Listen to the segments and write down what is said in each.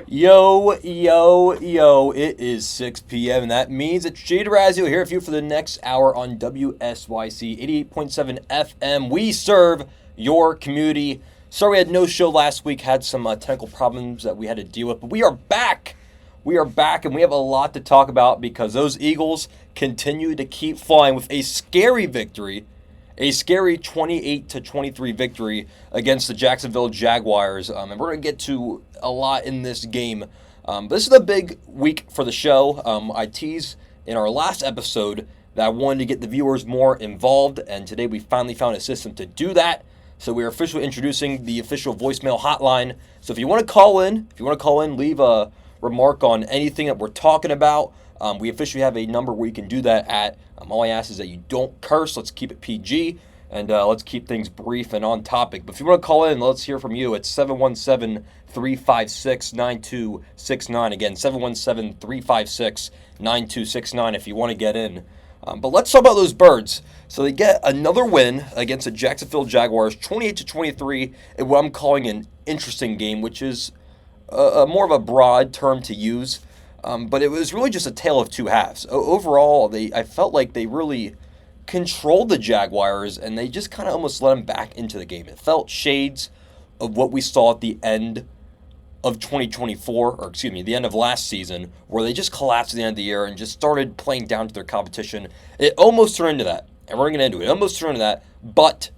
Yo, yo, yo, it is 6 p.m. and that means it's JD Dorazio here with you for the next hour on WSYC 88.7 FM. We serve your community. Sorry we had no show last week, had some technical problems that we had to deal with, but we are back. We are back and we have a lot to talk about because those Eagles continue to keep flying with a scary victory, a scary 28-23 victory against the Jacksonville Jaguars. And we're going to get to a lot in this game. This is a big week for the show. I teased in our last episode that I wanted to get the viewers more involved, and today we finally found a system to do that. So we are officially introducing the official voicemail hotline. So if you want to call in, leave a remark on anything that we're talking about. We officially have a number where you can do that at. All I ask is that you don't curse. Let's keep it PG, and let's keep things brief and on topic. But if you want to call in, let's hear from you. It's 717-356-9269. Again, 717-356-9269 if you want to get in. But let's talk about those Birds. So they get another win against the Jacksonville Jaguars, 28-23, in what I'm calling an interesting game, which is more of a broad term to use. But it was really just a tale of two halves. Overall, I felt like they really controlled the Jaguars, and they just kind of almost let them back into the game. It felt shades of what we saw at the end of 2024, or excuse me, the end of last season, where they just collapsed at the end of the year and just started playing down to their competition. It almost turned into that, and we're going to get into it. It almost turned into that, but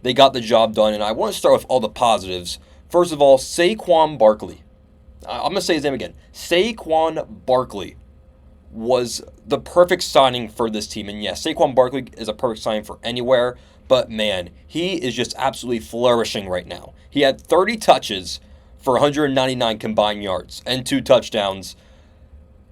they got the job done, and I want to start with all the positives. First of all, Saquon Barkley. I'm going to say his name again. Saquon Barkley was the perfect signing for this team. And yes, Saquon Barkley is a perfect signing for anywhere. But man, he is just absolutely flourishing right now. He had 30 touches for 199 combined yards and 2 touchdowns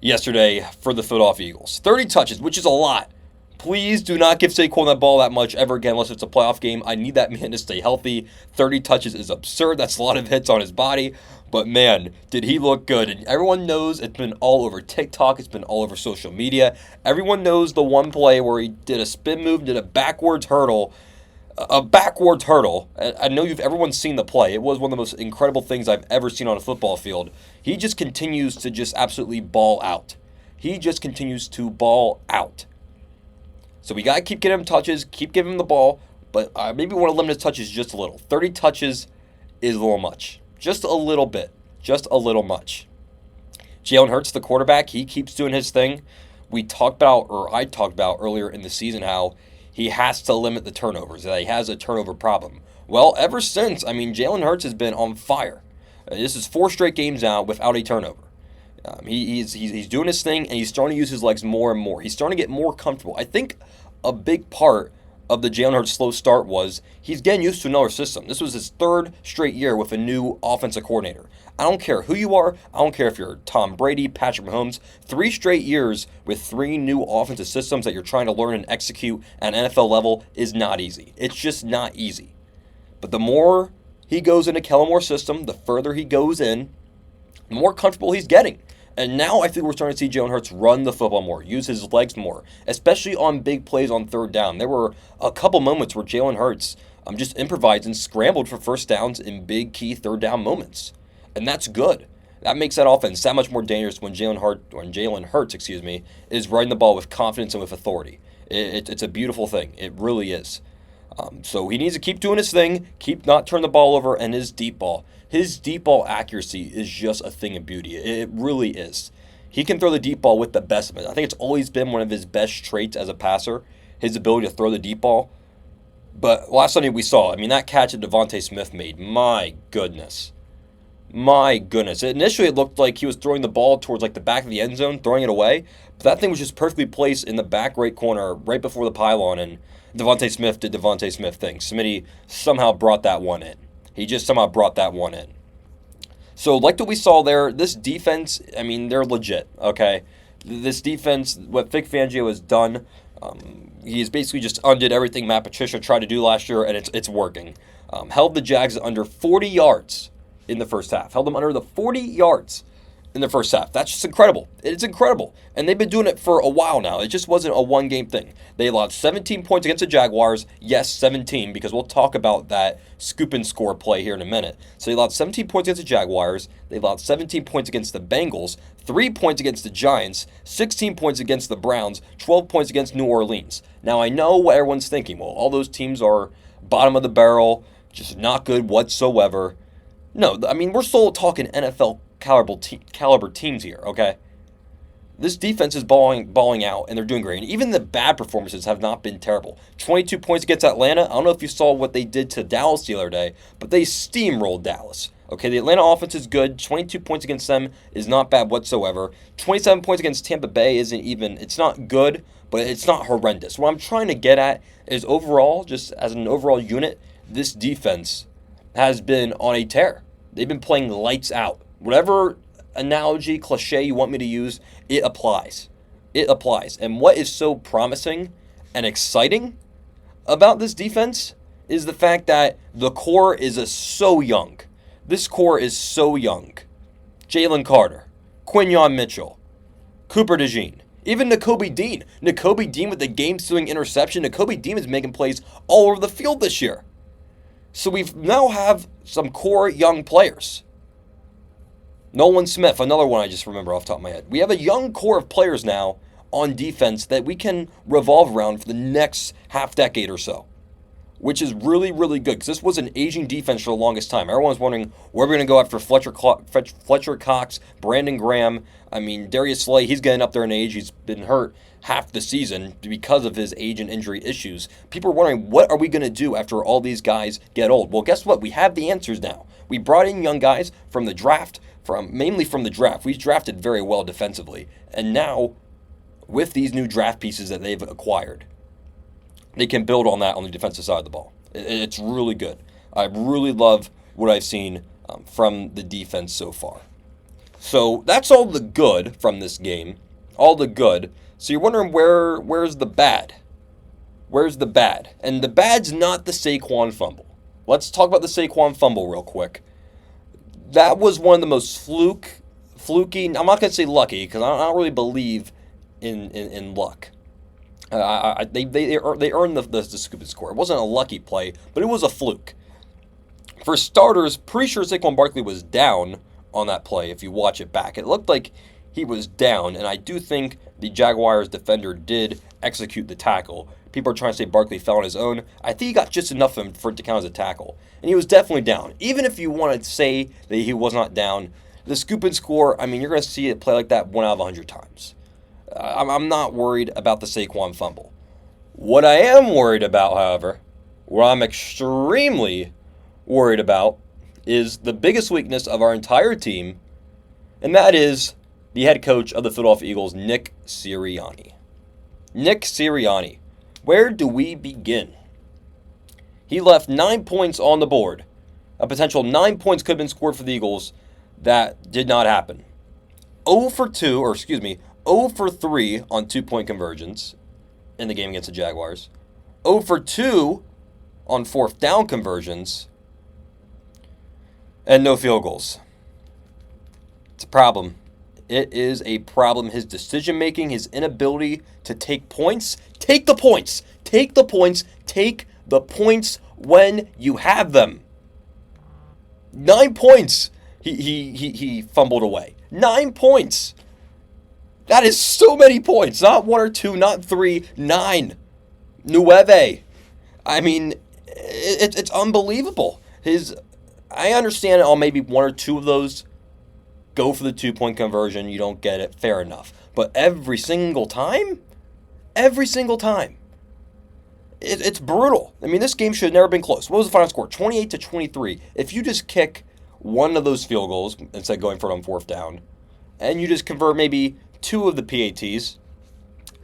yesterday for the Philadelphia Eagles. 30 touches, which is a lot. Please do not give Saquon that ball that much ever again unless it's a playoff game. I need that man to stay healthy. 30 touches is absurd. That's a lot of hits on his body. But man, did he look good. And everyone knows it's been all over TikTok. It's been all over social media. Everyone knows the one play where he did a spin move, did a backwards hurdle. A backwards hurdle. I know everyone's seen the play. It was one of the most incredible things I've ever seen on a football field. He just continues to just absolutely ball out. He just continues to ball out. So we got to keep getting him touches, keep giving him the ball, but maybe we want to limit his touches just a little. 30 touches is a little much. Just a little bit. Just a little much. Jalen Hurts, the quarterback, he keeps doing his thing. I talked about earlier in the season how he has to limit the turnovers, that he has a turnover problem. Well, ever since, Jalen Hurts has been on fire. This is 4 straight games now without a turnover. He's doing his thing, and he's starting to use his legs more and more. He's starting to get more comfortable. I think a big part of the Jalen Hurts slow start was he's getting used to another system. This was his 3rd straight year with a new offensive coordinator. I don't care who you are. I don't care if you're Tom Brady, Patrick Mahomes. 3 straight years with 3 new offensive systems that you're trying to learn and execute at an NFL level is not easy. It's just not easy. But the more he goes into Kellen Moore's system, the further he goes in, the more comfortable he's getting. And now I think we're starting to see Jalen Hurts run the football more, use his legs more, especially on big plays on 3rd down. There were a couple moments where Jalen Hurts just improvised and scrambled for first downs in big key 3rd down moments. And that's good. That makes that offense that much more dangerous when Jalen Hurts, is running the ball with confidence and with authority. It's a beautiful thing. It really is. So he needs to keep doing his thing, keep not turn the ball over, and his deep ball. His deep ball accuracy is just a thing of beauty. It really is. He can throw the deep ball with the best of it. I think it's always been one of his best traits as a passer, his ability to throw the deep ball. But last Sunday we saw, that catch that Devontae Smith made, my goodness. My goodness. Initially it looked like he was throwing the ball towards the back of the end zone, throwing it away. But that thing was just perfectly placed in the back right corner, right before the pylon, and Devontae Smith did Devontae Smith things. Smitty somehow brought that one in. He just somehow brought that one in. So like what we saw there, this defense, they're legit, okay? This defense, what Vic Fangio has done, he's basically just undid everything Matt Patricia tried to do last year, and it's working. Held the Jags under 40 yards in the first half. Held them under the 40 yards in the first half. That's just incredible. It's incredible. And they've been doing it for a while now. It just wasn't a one-game thing. They allowed 17 points against the Jaguars. Yes, 17, because we'll talk about that scoop and score play here in a minute. So they allowed 17 points against the Jaguars. They allowed 17 points against the Bengals, 3 points against the Giants, 16 points against the Browns, 12 points against New Orleans. Now, I know what everyone's thinking. Well, all those teams are bottom of the barrel, just not good whatsoever. No, I mean, we're still talking NFL caliber teams here, okay? This defense is balling out, and they're doing great. And even the bad performances have not been terrible. 22 points against Atlanta. I don't know if you saw what they did to Dallas the other day, but they steamrolled Dallas. Okay, the Atlanta offense is good. 22 points against them is not bad whatsoever. 27 points against Tampa Bay isn't even, it's not good, but it's not horrendous. What I'm trying to get at is overall, just as an overall unit, this defense has been on a tear. They've been playing lights out. Whatever analogy, cliche you want me to use, it applies. It applies. And what is so promising and exciting about this defense is the fact that the core is so young. This core is so young. Jalen Carter, Quinyon Mitchell, Cooper DeJean, even Nakobe Dean. Nakobe Dean with the game-stealing interception. Nakobe Dean is making plays all over the field this year. So we now have some core young players. Nolan Smith, another one I just remember off the top of my head. We have a young core of players now on defense that we can revolve around for the next half decade or so, which is really, really good because this was an aging defense for the longest time. Everyone's wondering where we're going to go after Fletcher Cox, Brandon Graham. I mean, Darius Slay, he's getting up there in age. He's been hurt half the season because of his age and injury issues. People are wondering, what are we going to do after all these guys get old? Well, guess what? We have the answers now. We brought in young guys from the draft, mainly from the draft. We drafted very well defensively. And now, with these new draft pieces that they've acquired, they can build on that on the defensive side of the ball. It's really good. I really love what I've seen from the defense so far. So that's all the good from this game. All the good. So you're wondering where's the bad? Where's the bad? And the bad's not the Saquon fumble. Let's talk about the Saquon fumble real quick. That was one of the most fluky. I'm not going to say lucky because I don't really believe in luck. They earned the scoop and score. It wasn't a lucky play, but it was a fluke. For starters, pretty sure Saquon Barkley was down on that play. If you watch it back, it looked like he was down, and I do think the Jaguars defender did execute the tackle. People are trying to say Barkley fell on his own. I think he got just enough of him for it to count as a tackle, and he was definitely down. Even if you want to say that he was not down, the scoop and score, I mean, you're going to see it play like that 1 out of 100 times. I'm not worried about the Saquon fumble. What I am worried about, however, what I'm extremely worried about, is the biggest weakness of our entire team, and that is the head coach of the Philadelphia Eagles, Nick Sirianni. Nick Sirianni. Where do we begin? He left 9 points on the board. A potential 9 points could have been scored for the Eagles. That did not happen. 0 for 3 on 2-point conversions in the game against the Jaguars. 0 for 2 on 4th down conversions. And no field goals. It's a problem. It is a problem. His decision-making, his inability to take points. Take the points. Take the points. Take the points when you have them. 9 points he fumbled away. 9 points. That is so many points. Not 1 or 2, not 3, 9. Nueve. I mean, it's unbelievable. I understand maybe 1 or 2 of those go for the 2-point conversion. You don't get it. Fair enough. But every single time? It's brutal. I mean, this game should have never been close. What was the final score? 28-23. If you just kick one of those field goals instead of going for it on 4th down, and you just convert maybe 2 of the PATs,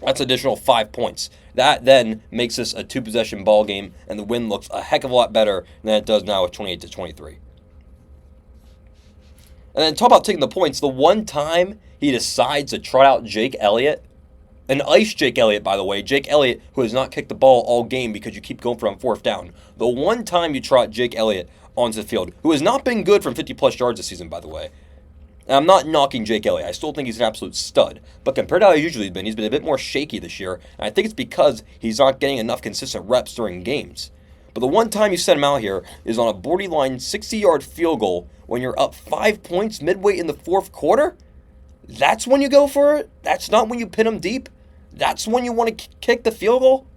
that's additional 5 points. That then makes this a 2-possession ball game, and the win looks a heck of a lot better than it does now with 28-23. And then talk about taking the points. The one time he decides to trot out Jake Elliott, an ice Jake Elliott, by the way, Jake Elliott, who has not kicked the ball all game because you keep going for it on 4th down. The one time you trot Jake Elliott onto the field, who has not been good from 50-plus yards this season, by the way, And I'm not knocking Jake Elliott. I still think he's an absolute stud. But compared to how he's been a bit more shaky this year. And I think it's because he's not getting enough consistent reps during games. But the one time you send him out here is on a borderline 60-yard field goal when you're up 5 points midway in the fourth quarter. That's when you go for it? That's not when you pin him deep? That's when you want to kick the field goal?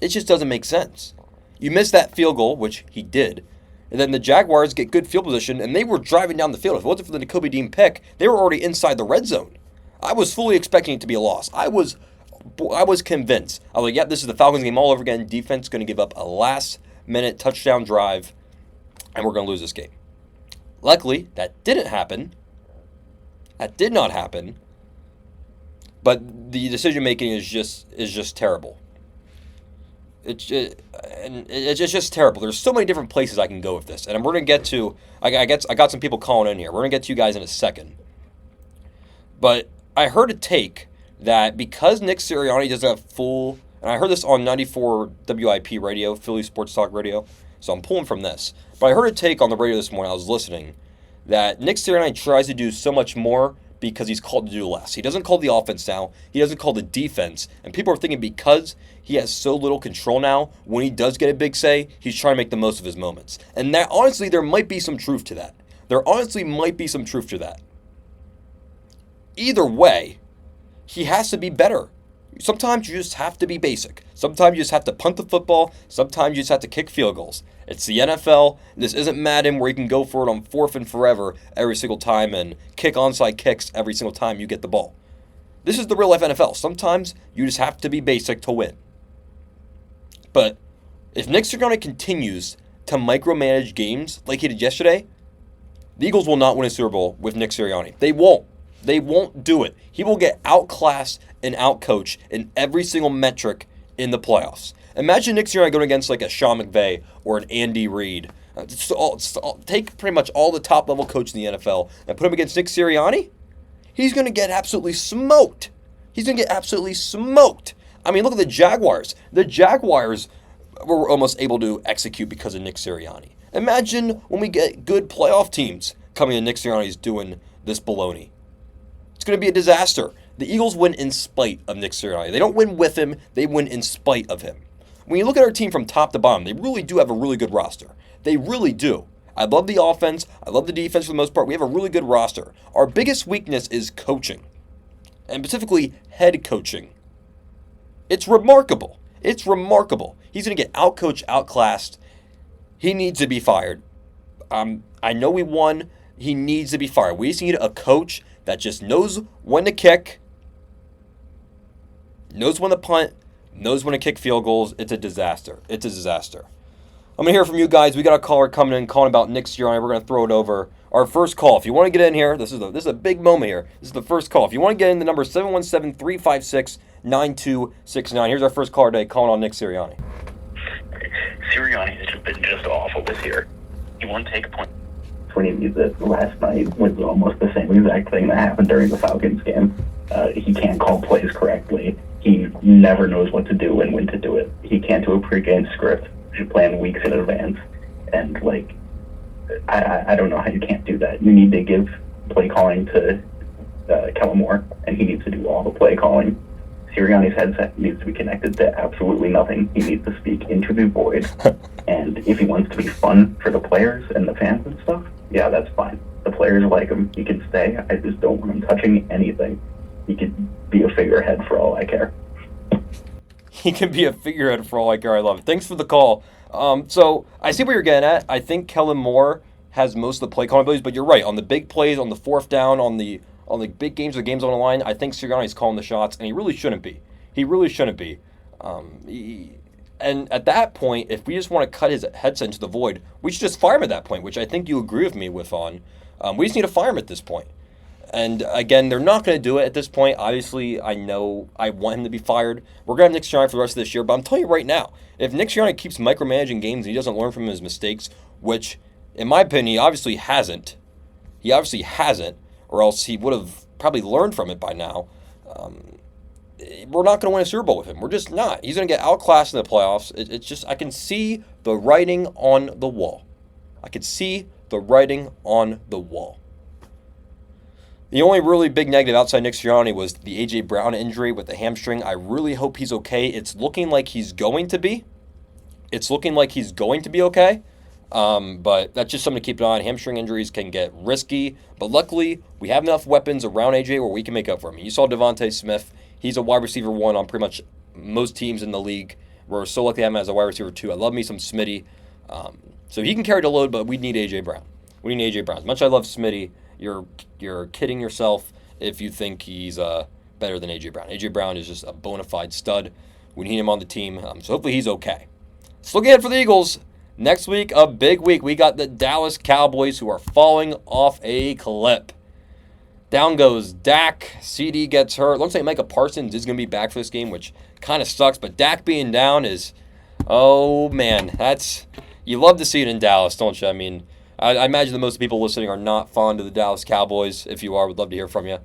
It just doesn't make sense. You miss that field goal, which he did, and then the Jaguars get good field position, and they were driving down the field. If it wasn't for the Nakobe Dean pick, they were already inside the red zone. I was fully expecting it to be a loss. I was convinced. I was like, yep, this is the Falcons game all over again. Defense going to give up a last-minute touchdown drive, and we're going to lose this game. Luckily, that didn't happen. That did not happen. But the decision making is just terrible. It's just terrible. There's so many different places I can go with this, and we're gonna get to. I got some people calling in here. We're gonna get to you guys in a second. But I heard a take that because Nick Sirianni doesn't have full, and I heard this on 94 WIP radio, Philly Sports Talk Radio. So I'm pulling from this. But I heard a take on the radio this morning. I was listening that Nick Sirianni tries to do so much more because he's called to do less. He doesn't call the offense now. He doesn't call the defense. And people are thinking because he has so little control now, when he does get a big say, he's trying to make the most of his moments. And that, honestly, there might be some truth to that. There honestly might be some truth to that. Either way, he has to be better. Sometimes you just have to be basic. Sometimes you just have to punt the football. Sometimes you just have to kick field goals. It's the NFL. This isn't Madden where you can go for it on fourth and forever every single time and kick onside kicks every single time you get the ball. This is the real life NFL. Sometimes you just have to be basic to win. But if Nick Sirianni continues to micromanage games like he did yesterday, the Eagles will not win a Super Bowl with Nick Sirianni. They won't. They won't do it. He will get outclassed and outcoached in every single metric in the playoffs. Imagine Nick Sirianni going against like a Sean McVay or an Andy Reid. Take pretty much all the top-level coaches in the NFL and put him against Nick Sirianni. He's going to get absolutely smoked. He's going to get absolutely smoked. I mean, look at the Jaguars. The Jaguars were almost able to execute because of Nick Sirianni. Imagine when we get good playoff teams coming in, Nick Sirianni's doing this baloney. It's going to be a disaster. The Eagles win in spite of Nick Sirianni. They don't win with him. They win in spite of him. When you look at our team from top to bottom, they really do have a really good roster. They really do. I love the offense. I love the defense for the most part. We have a really good roster. Our biggest weakness is coaching, and specifically head coaching. It's remarkable. It's remarkable. He's going to get outcoached, outclassed. He needs to be fired. I know we won. He needs to be fired. We just need a coach that just knows when to kick, knows when to punt, knows when to kick field goals. It's a disaster. It's a disaster. I'm going to hear from you guys. We got a caller coming in calling about Nick Sirianni. We're going to throw it over. Our first call. If you want to get in here, this is a big moment here. This is the first call. If you want to get in, the number is 717-356-9269. Here's our first caller today calling on Nick Sirianni. Sirianni has been just awful this year. He won't take a point. When he used it last night was almost the same exact thing that happened during the Falcons game. He can't call plays correctly. He never knows what to do and when to do it. He can't do a pregame script. You plan weeks in advance. And, I don't know how you can't do that. You need to give play calling to Kellen Moore, and he needs to do all the play calling. Sirianni's headset needs to be connected to absolutely nothing. He needs to speak into the void. And if he wants to be fun for the players and the fans and stuff, yeah, that's fine. The players like him. He can stay. I just don't want him touching anything. He could be a figurehead for all I care. He can be a figurehead for all I care. I love it. Thanks for the call. So I see where you're getting at. I think Kellen Moore has most of the play calling abilities, but you're right. On the big plays, on the fourth down, on the big games, the games on the line, I think Sirianni's calling the shots, and he really shouldn't be. He really shouldn't be. And at that point, if we just want to cut his headset into the void, we should just fire him at that point, which I think you agree with me with on. We just need to fire him at this point. And again, they're not going to do it at this point. Obviously, I know I want him to be fired. We're going to have Nick Sirianni for the rest of this year, but I'm telling you right now, if Nick Sirianni keeps micromanaging games and he doesn't learn from his mistakes, which, in my opinion, he obviously hasn't, or else he would have probably learned from it by now, we're not going to win a Super Bowl with him. We're just not. He's going to get outclassed in the playoffs. It's just, I can see the writing on the wall. I can see the writing on the wall. The only really big negative outside Nick Sirianni was the A.J. Brown injury with the hamstring. I really hope he's okay. It's looking like he's going to be. Okay. But that's just something to keep an eye on. Hamstring injuries can get risky. But luckily, we have enough weapons around A.J. where we can make up for him. You saw Devontae Smith. He's a wide receiver 1 on pretty much most teams in the league. We're so lucky to have him as a wide receiver 2. I love me some Smitty. So he can carry the load, but we need A.J. Brown. We need A.J. Brown. As much as I love Smitty, you're kidding yourself if you think he's better than A.J. Brown. A.J. Brown is just a bona fide stud. We need him on the team, so hopefully he's okay. Let's look ahead for the Eagles. Next week, a big week. We got the Dallas Cowboys who are falling off a cliff. Down goes Dak. CD gets hurt. Looks like Micah Parsons is going to be back for this game, which kind of sucks. But Dak being down is, oh man, you love to see it in Dallas, don't you? I mean, I imagine that most people listening are not fond of the Dallas Cowboys. If you are, would love to hear from you.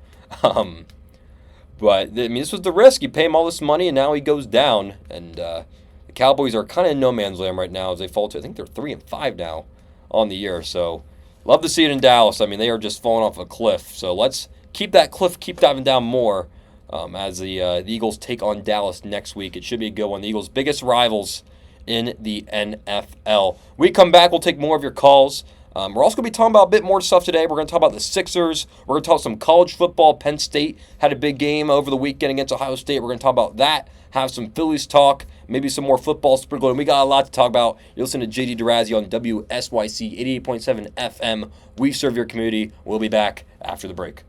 But, I mean, this was the risk. You pay him all this money, and now he goes down. And the Cowboys are kind of in no man's land right now as they fall to, I think they're 3-5 now on the year. So, love to see it in Dallas. I mean, they are just falling off a cliff. So, let's keep that cliff, keep diving down more as the Eagles take on Dallas next week. It should be a good one. The Eagles' biggest rivals in the NFL. We come back, we'll take more of your calls. We're also going to be talking about a bit more stuff today. We're going to talk about the Sixers. We're going to talk some college football. Penn State had a big game over the weekend against Ohio State. We're going to talk about that, have some Phillies talk, maybe some more football sprinkled. And we got a lot to talk about. You're listening to JD Dorazio on WSYC 88.7 FM. We serve your community. We'll be back after the break.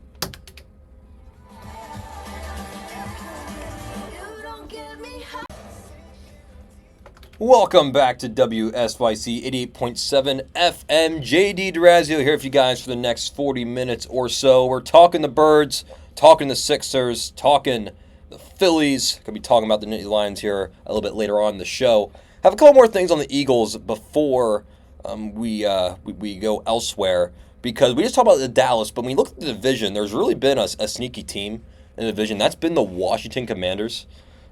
Welcome back to WSYC 88.7 FM. JD Dorazio here with you guys for the next 40 minutes or so. We're talking the Birds, talking the Sixers, talking the Phillies. Going to be talking about the Nittany Lions here a little bit later on in the show. Have a couple more things on the Eagles before we go elsewhere, because we just talked about the Dallas, but when we look at the division, there's really been a sneaky team in the division. That's been the Washington Commanders.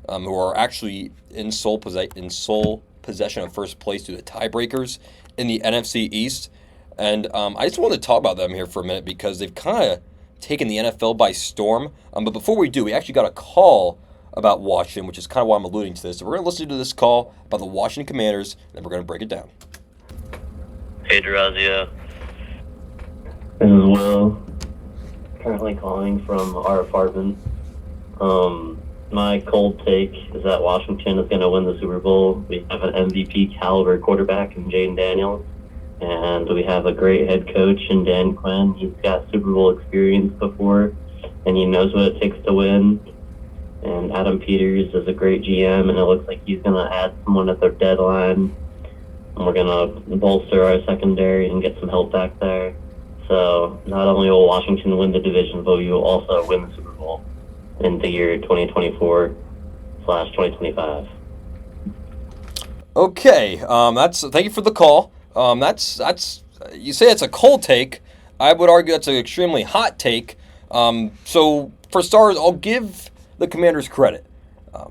Who are actually in sole possession of first place due to tiebreakers in the NFC East. And I just wanted to talk about them here for a minute because they've kind of taken the NFL by storm. But before we do, we actually got a call about Washington, which is kind of why I'm alluding to this. So we're going to listen to this call about the Washington Commanders, and then we're going to break it down. Hey, Dorazio. This is Will. Currently calling from our apartment. My cold take is that Washington is going to win the Super Bowl. We have an MVP caliber quarterback in Jaden Daniels, and we have a great head coach in Dan Quinn. He's got Super Bowl experience before, and he knows what it takes to win. And Adam Peters is a great GM, and it looks like he's going to add someone at their deadline. And we're going to bolster our secondary and get some help back there. So not only will Washington win the division, but we will also win the Super Bowl in the year 2024/2025. Okay, thank you for the call. That's you say it's a cold take. I would argue that's an extremely hot take. So for starters, I'll give the Commanders credit.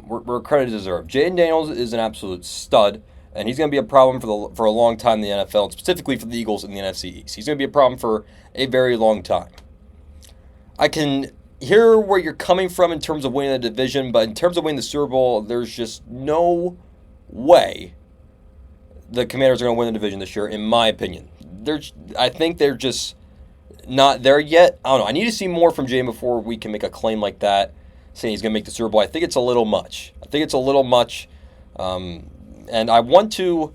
Where credit is deserved. Jaden Daniels is an absolute stud, and he's going to be a problem for a long time in the NFL, and specifically for the Eagles in the NFC East. He's going to be a problem for a very long time. I can hear where you're coming from in terms of winning the division, but in terms of winning the Super Bowl, there's just no way the Commanders are going to win the division this year, in my opinion. I think they're just not there yet. I don't know. I need to see more from Jay before we can make a claim like that, saying he's going to make the Super Bowl. I think it's a little much. And I want to...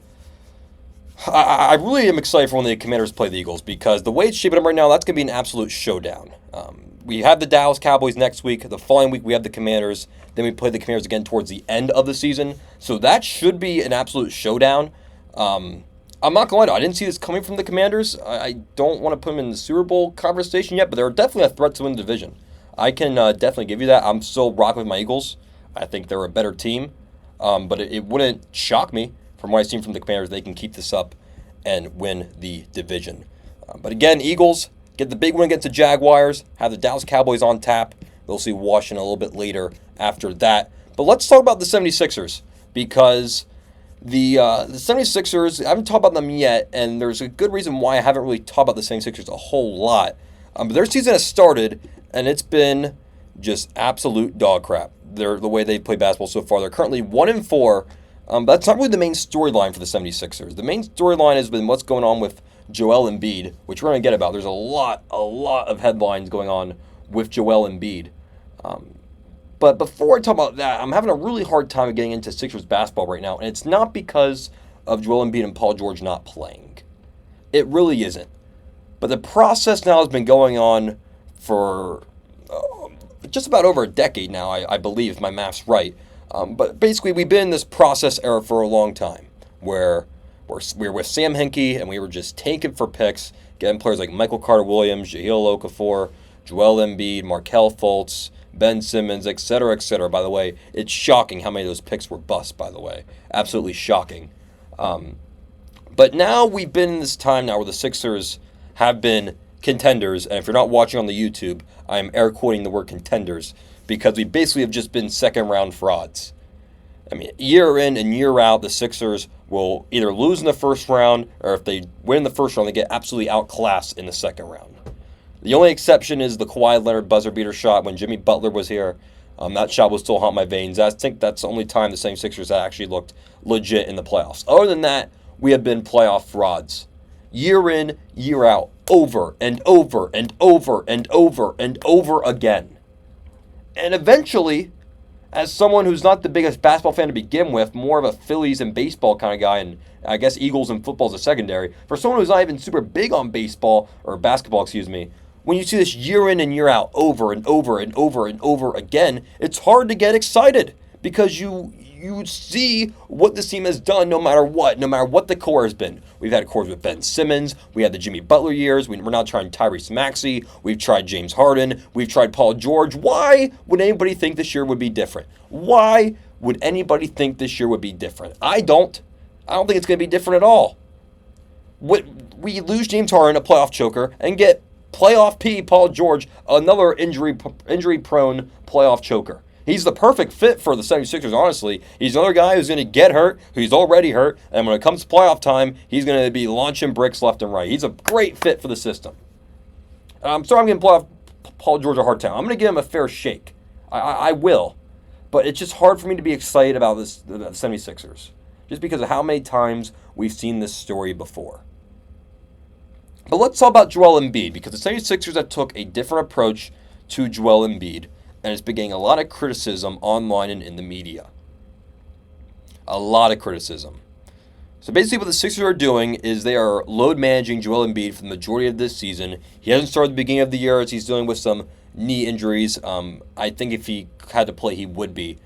I really am excited for when the Commanders play the Eagles, because the way it's shaping up right now, that's going to be an absolute showdown. We have the Dallas Cowboys next week. The following week, we have the Commanders. Then we play the Commanders again towards the end of the season. So that should be an absolute showdown. I'm not going to lie, I didn't see this coming from the Commanders. I don't want to put them in the Super Bowl conversation yet, but they're definitely a threat to win the division. I can definitely give you that. I'm still rocking with my Eagles. I think they're a better team. But it wouldn't shock me from what I've seen from the Commanders. They can keep this up and win the division. But again, Eagles get the big win against the Jaguars, have the Dallas Cowboys on tap. They'll see Washington a little bit later after that. But let's talk about the 76ers, because the 76ers, I haven't talked about them yet, and there's a good reason why I haven't really talked about the 76ers a whole lot. But their season has started, and it's been just absolute dog crap. The way they play basketball so far. They're currently 1-4. That's not really the main storyline for the 76ers. The main storyline has been what's going on with Joel Embiid, which we're going to get about. There's a lot of headlines going on with Joel Embiid. But before I talk about that, I'm having a really hard time getting into Sixers basketball right now, and it's not because of Joel Embiid and Paul George not playing. It really isn't. But the process now has been going on for just about over a decade now, I believe, if my math's right. But basically, we've been in this process era for a long time, where we're with Sam Hinkie, and we were just tanking for picks, getting players like Michael Carter-Williams, Jahlil Okafor, Joel Embiid, Markelle Fultz, Ben Simmons, etc., etc. By the way, it's shocking how many of those picks were bust, by the way. Absolutely shocking. But now we've been in this time now where the Sixers have been contenders, and if you're not watching on the YouTube, I'm air quoting the word contenders, because we basically have just been second-round frauds. I mean, year in and year out, the Sixers will either lose in the first round, or if they win the first round, they get absolutely outclassed in the second round. The only exception is the Kawhi Leonard buzzer beater shot when Jimmy Butler was here. That shot will still haunt my veins. I think that's the only time the same Sixers actually looked legit in the playoffs. Other than that, we have been playoff frauds. Year in, year out, over and over and over and over and over again. And eventually, as someone who's not the biggest basketball fan to begin with, more of a Phillies and baseball kind of guy, and I guess Eagles and football is a secondary, for someone who's not even super big on baseball, or basketball, when you see this year in and year out, over and over and over and over again, it's hard to get excited, because you see what this team has done no matter what the core has been. We've had cores with Ben Simmons. We had the Jimmy Butler years. We're now trying Tyrese Maxey. We've tried James Harden. We've tried Paul George. Why would anybody think this year would be different? Why would anybody think this year would be different? I don't think it's going to be different at all. We lose James Harden, a playoff choker, and get playoff P, Paul George, another injury-prone playoff choker. He's the perfect fit for the 76ers, honestly. He's another guy who's going to get hurt, who's already hurt, and when it comes to playoff time, he's going to be launching bricks left and right. He's a great fit for the system. I'm sorry I'm giving Paul George a hard time. I'm going to give him a fair shake. I will. But it's just hard for me to be excited about the 76ers, just because of how many times we've seen this story before. But let's talk about Joel Embiid, because the 76ers have took a different approach to Joel Embiid, and it's been getting a lot of criticism online and in the media. A lot of criticism. So basically what the Sixers are doing is they are load managing Joel Embiid for the majority of this season. He hasn't started at the beginning of the year as he's dealing with some knee injuries. I think if he had to play, he would be.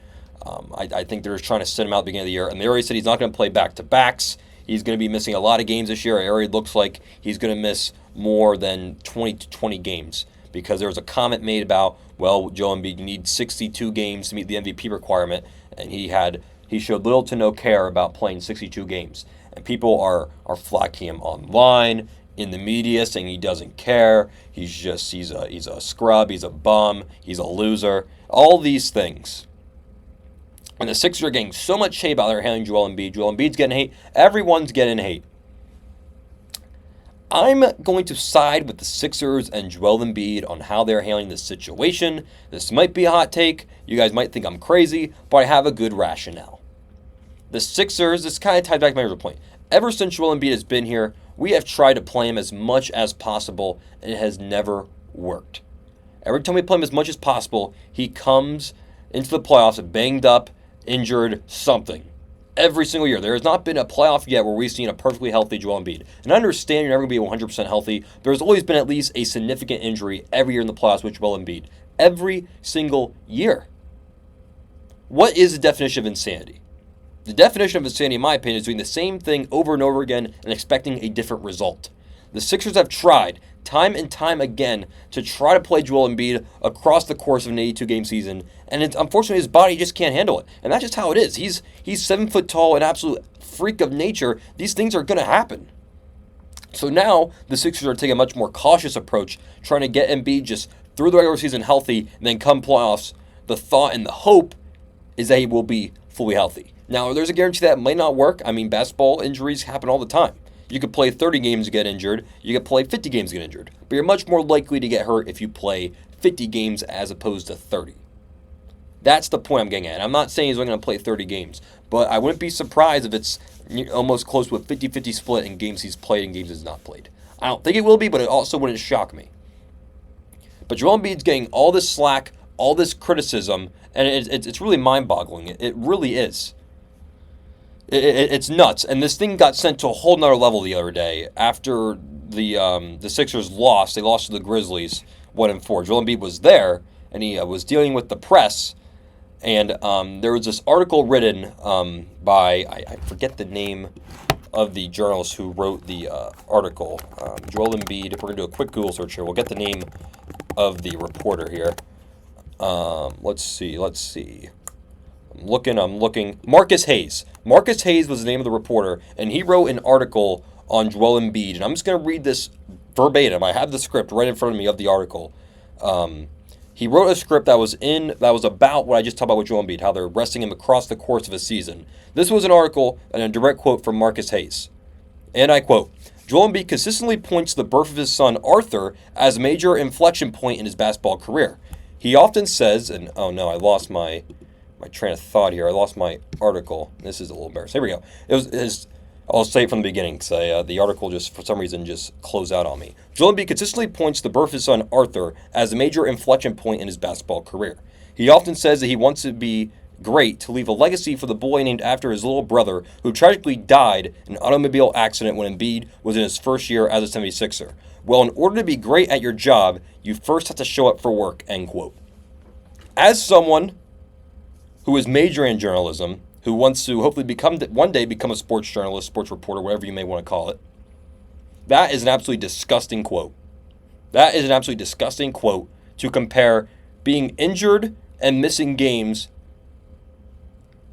I think they're trying to sit him out at the beginning of the year, and they already said he's not going to play back-to-backs. He's going to be missing a lot of games this year. It already looks like he's going to miss more than 20 games. Because there was a comment made about, well, Joel Embiid needs 62 games to meet the MVP requirement, and he showed little to no care about playing 62 games. And people are flacking him online, in the media, saying he doesn't care. He's a scrub, he's a bum, he's a loser. All these things. And the Sixers are getting so much hate about their handling Joel Embiid. Joel Embiid's getting hate. Everyone's getting hate. I'm going to side with the Sixers and Joel Embiid on how they're handling this situation. This might be a hot take. You guys might think I'm crazy, but I have a good rationale. The Sixers, this kind of ties back to my original point. Ever since Joel Embiid has been here, we have tried to play him as much as possible, and it has never worked. Every time we play him as much as possible, he comes into the playoffs banged up, injured, something. Every single year. There has not been a playoff yet where we've seen a perfectly healthy Joel Embiid. And I understand you're never going to be 100% healthy. There's always been at least a significant injury every year in the playoffs with Joel Embiid. Every single year. What is the definition of insanity? The definition of insanity, in my opinion, is doing the same thing over and over again and expecting a different result. The Sixers have tried time and time again to try to play Joel Embiid across the course of an 82-game season, and unfortunately his body just can't handle it. And that's just how it is. He's 7 foot tall, an absolute freak of nature. These things are going to happen. So now the Sixers are taking a much more cautious approach, trying to get Embiid just through the regular season healthy, and then come playoffs, the thought and the hope is that he will be fully healthy. Now, there's a guarantee that might not work. I mean, basketball injuries happen all the time. You could play 30 games and get injured. You could play 50 games and get injured. But you're much more likely to get hurt if you play 50 games as opposed to 30. That's the point I'm getting at. I'm not saying he's only going to play 30 games, but I wouldn't be surprised if it's almost close to a 50-50 split in games he's played and games he's not played. I don't think it will be, but it also wouldn't shock me. But Joel Embiid's getting all this slack, all this criticism, and it's really mind-boggling. It really is. It's nuts. And this thing got sent to a whole nother level the other day after the Sixers lost. They lost to the Grizzlies 1-4. Joel Embiid was there, and he was dealing with the press. And there was this article written by, I forget the name of the journalist who wrote the article. Joel Embiid. We're going to do a quick Google search here. We'll get the name of the reporter here. Let's see. I'm looking. Marcus Hayes. Marcus Hayes was the name of the reporter, and he wrote an article on Joel Embiid. And I'm just going to read this verbatim. I have the script right in front of me of the article. He wrote a script that was about what I just talked about with Joel Embiid, how they're resting him across the course of a season. This was an article and a direct quote from Marcus Hayes. And I quote, Joel Embiid consistently points to the birth of his son, Arthur, as a major inflection point in his basketball career. He often says, and oh no, I lost my train of thought here. I lost my article. This is a little embarrassing. Here we go. I'll say it from the beginning because the article just, for some reason, just closed out on me. Joel Embiid consistently points to the birth of his son, Arthur, as a major inflection point in his basketball career. He often says that he wants to be great to leave a legacy for the boy named after his little brother, who tragically died in an automobile accident when Embiid was in his first year as a 76er. Well, in order to be great at your job, you first have to show up for work, end quote. As someone who is majoring in journalism, who wants to hopefully one day become a sports journalist, sports reporter, whatever you may want to call it, that is an absolutely disgusting quote. That is an absolutely disgusting quote to compare being injured and missing games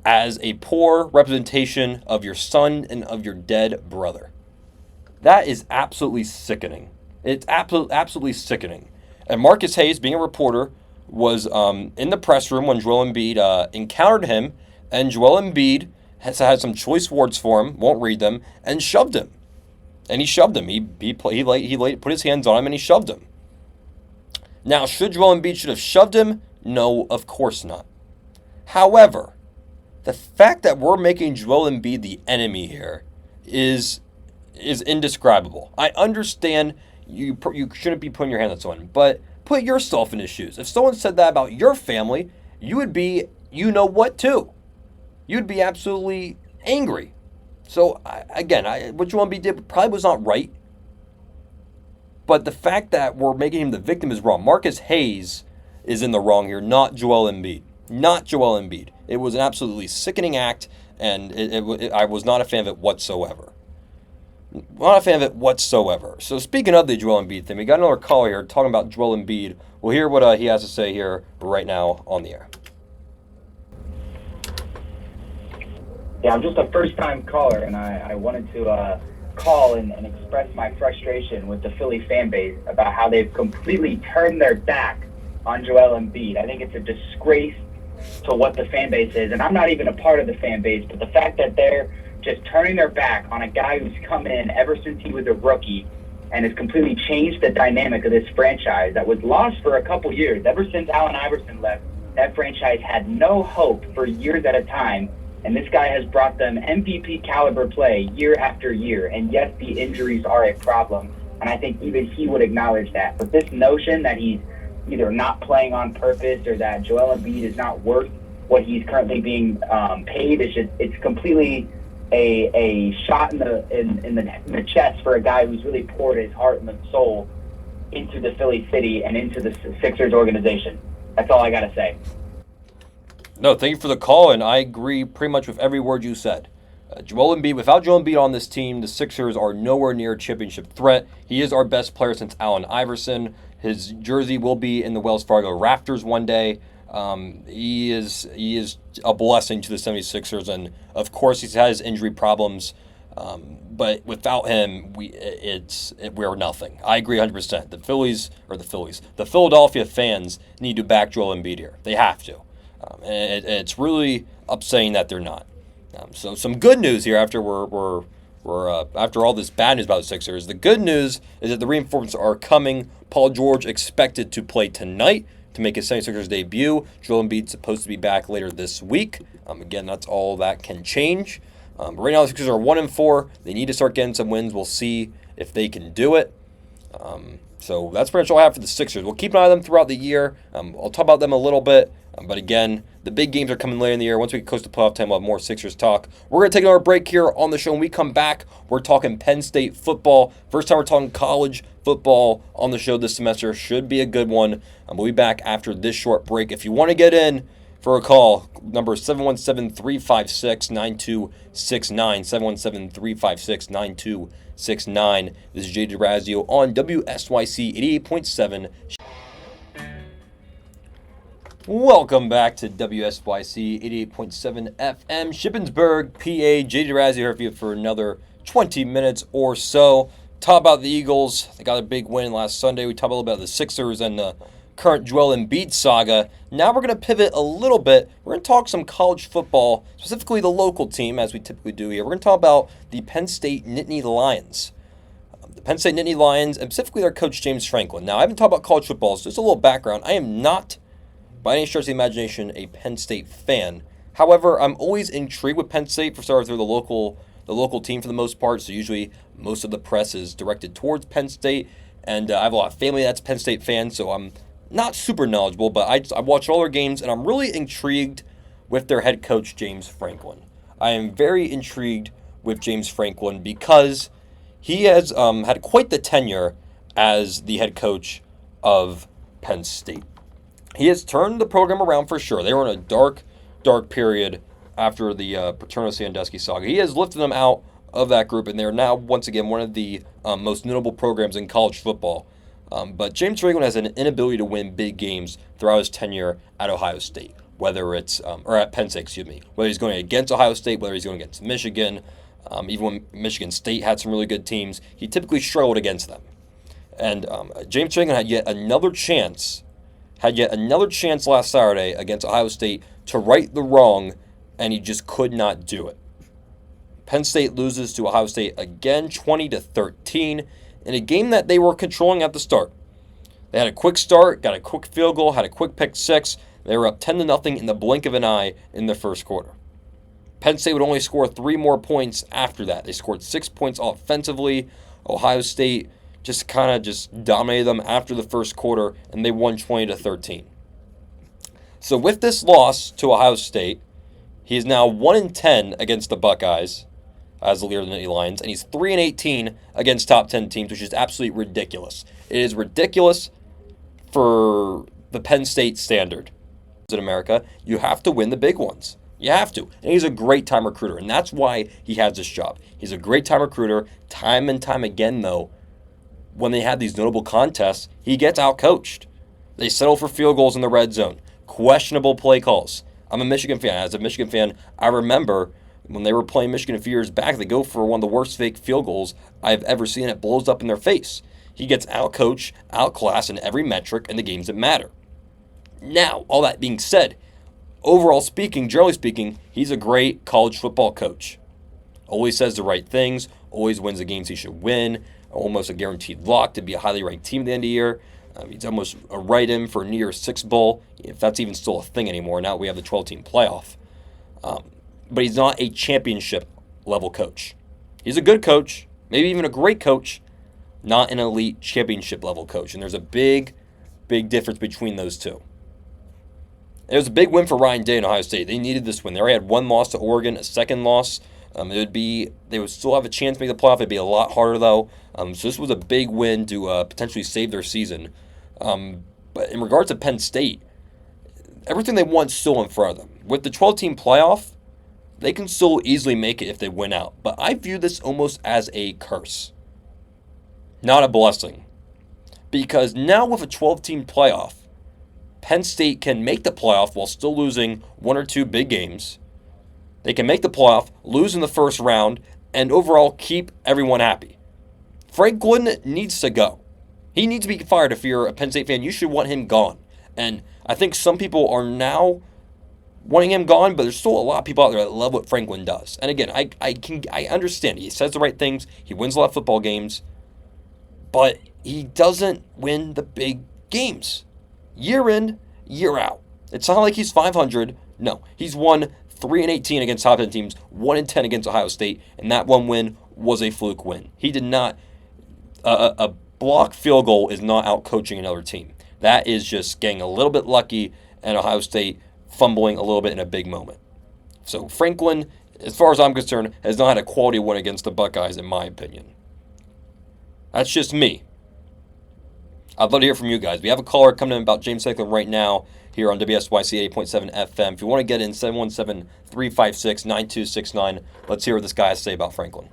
as a poor representation of your son and of your dead brother. That is absolutely sickening. It's absolutely sickening. And Marcus Hayes, being a reporter, was in the press room when Joel Embiid encountered him, and Joel Embiid has had some choice words for him, won't read them, and shoved him. And he shoved him. He put his hands on him and he shoved him. Now, should Joel Embiid have shoved him? No, of course not. However, the fact that we're making Joel Embiid the enemy here is indescribable. I understand you shouldn't be putting your hands on someone, but put yourself in his shoes. If someone said that about your family, you would be, you know what, too. You'd be absolutely angry. So, what Joel Embiid did probably was not right. But the fact that we're making him the victim is wrong. Marcus Hayes is in the wrong here, not Joel Embiid. Not Joel Embiid. It was an absolutely sickening act, and I was not a fan of it whatsoever. Not a fan of it whatsoever. So speaking of the Joel Embiid thing, we got another caller here talking about Joel Embiid. We'll hear what he has to say here right now on the air. Yeah, I'm just a first-time caller, and I wanted to call and express my frustration with the Philly fan base about how they've completely turned their back on Joel Embiid. I think it's a disgrace to what the fan base is, and I'm not even a part of the fan base, but the fact that they're just turning their back on a guy who's come in ever since he was a rookie and has completely changed the dynamic of this franchise that was lost for a couple years. Ever since Allen Iverson left, that franchise had no hope for years at a time. And this guy has brought them MVP caliber play year after year. And yes, the injuries are a problem. And I think even he would acknowledge that. But this notion that he's either not playing on purpose or that Joel Embiid is not worth what he's currently being paid is just—it's completely a shot in the chest for a guy who's really poured his heart and soul into the Philly city and into the Sixers organization. That's all I got to say. No, thank you for the call, and I agree pretty much with every word you said. Joel Embiid, without Joel Embiid on this team, the Sixers are nowhere near a championship threat. He is our best player since Allen Iverson. His jersey will be in the Wells Fargo rafters one day. He is a blessing to the 76ers, and of course he's had his injury problems. But without him, we're nothing. I agree 100%. The Philadelphia fans need to back Joel Embiid here. They have to. And it's really upsetting that they're not. So some good news here after we're We're after all this bad news about the Sixers. The good news is that the reinforcements are coming. Paul George expected to play tonight to make his 76ers debut. Joel Embiid supposed to be back later this week. Again, that's all that can change. Right now, the Sixers are 1-4. They need to start getting some wins. We'll see if they can do it. So that's pretty much all I have for the Sixers. We'll keep an eye on them throughout the year. I'll talk about them a little bit. But again, the big games are coming later in the year. Once we get close to playoff time, we'll have more Sixers talk. We're going to take another break here on the show. When we come back, we're talking Penn State football. First time we're talking college football on the show this semester. Should be a good one. We'll be back after this short break. If you want to get in for a call, number 717-356-9269. 717-356-9269. This is JD Dorazio on WSYC 88.7. Welcome back to WSYC 88.7 FM, Shippensburg, PA. JD Dorazio here for you for another 20 minutes or so. Talk about the Eagles. They got a big win last Sunday. We talked a little bit about the Sixers and the current Joel Embiid saga. Now we're going to pivot a little bit. We're going to talk some college football, specifically the local team, as we typically do here. We're going to talk about the Penn State Nittany Lions. The Penn State Nittany Lions, and specifically their coach, James Franklin. Now, I haven't talked about college football, so just a little background. I am not, by any stretch of the imagination, a Penn State fan. However, I'm always intrigued with Penn State. For starters, they're the local team for the most part, so usually most of the press is directed towards Penn State. And I have a lot of family that's Penn State fans, so I'm not super knowledgeable, but I watched all their games, and I'm really intrigued with their head coach, James Franklin. I am very intrigued with James Franklin because he has had quite the tenure as the head coach of Penn State. He has turned the program around for sure. They were in a dark period after the Paterno-Sandusky saga. He has lifted them out of that group, and they're now, once again, one of the most notable programs in college football. But James Franklin has an inability to win big games throughout his tenure at Ohio State, whether it's, or at Penn State, whether he's going against Ohio State, whether he's going against Michigan. Even when Michigan State had some really good teams, he typically struggled against them. And James Franklin had yet another chance last Saturday against Ohio State to right the wrong, and he just could not do it. Penn State loses to Ohio State again, 20-13, in a game that they were controlling at the start. They had a quick start, got a quick field goal, had a quick pick six. They were up 10-0 in the blink of an eye in the first quarter. Penn State would only score 3 more points after that. They scored 6 points offensively. Ohio State just dominated them after the first quarter, and they won 20-13. So with this loss to Ohio State, he is now 1-10 against the Buckeyes as the leader of the Nittany Lions, and he's 3-18 against top 10 teams, which is absolutely ridiculous. It is ridiculous for the Penn State standard. In America, you have to win the big ones. You have to. And he's a great time recruiter, and that's why he has this job. He's a great time recruiter. Time and time again, though, when they have these notable contests, he gets outcoached. They settle for field goals in the red zone. Questionable play calls. I'm a Michigan fan. As a Michigan fan, I remember when they were playing Michigan a few years back, they go for one of the worst fake field goals I've ever seen. It blows up in their face. He gets outcoached, outclassed in every metric in the games that matter. Now, all that being said, overall speaking, generally speaking, he's a great college football coach. Always says the right things, always wins the games he should win, almost a guaranteed lock to be a highly ranked team at the end of the year. He's almost a write-in for a New Year's Six Bowl, if that's even still a thing anymore. Now we have the 12-team playoff. But he's not a championship-level coach. He's a good coach, maybe even a great coach, not an elite championship-level coach. And there's a big difference between those two. It was a big win for Ryan Day in Ohio State. They needed this win. They already had one loss to Oregon, a second loss. They would still have a chance to make the playoff. It'd be a lot harder, though. So this was a big win to potentially save their season. But in regards to Penn State, everything they want is still in front of them. With the 12-team playoff, they can still easily make it if they win out. But I view this almost as a curse, not a blessing. Because now with a 12-team playoff, Penn State can make the playoff while still losing one or two big games. They can make the playoff, lose in the first round, and overall keep everyone happy. Franklin needs to go. He needs to be fired. If you're a Penn State fan, you should want him gone. And I think some people are now wanting him gone, but there's still a lot of people out there that love what Franklin does. And again, I understand. He says the right things. He wins a lot of football games, but he doesn't win the big games. Year in, year out. It's not like he's 500. No, he's won 3-18 against top 10 teams, 1-10 against Ohio State, and that one win was a fluke win. He did not. A blocked field goal is not out coaching another team. That is just getting a little bit lucky, and Ohio State fumbling a little bit in a big moment. So Franklin, as far as I'm concerned, has not had a quality win against the Buckeyes, in my opinion. That's just me. I'd love to hear from you guys. We have a caller coming in about James Franklin right now here on WSYC 8.7 FM. If you want to get in, 717-356-9269. Let's hear what this guy has to say about Franklin.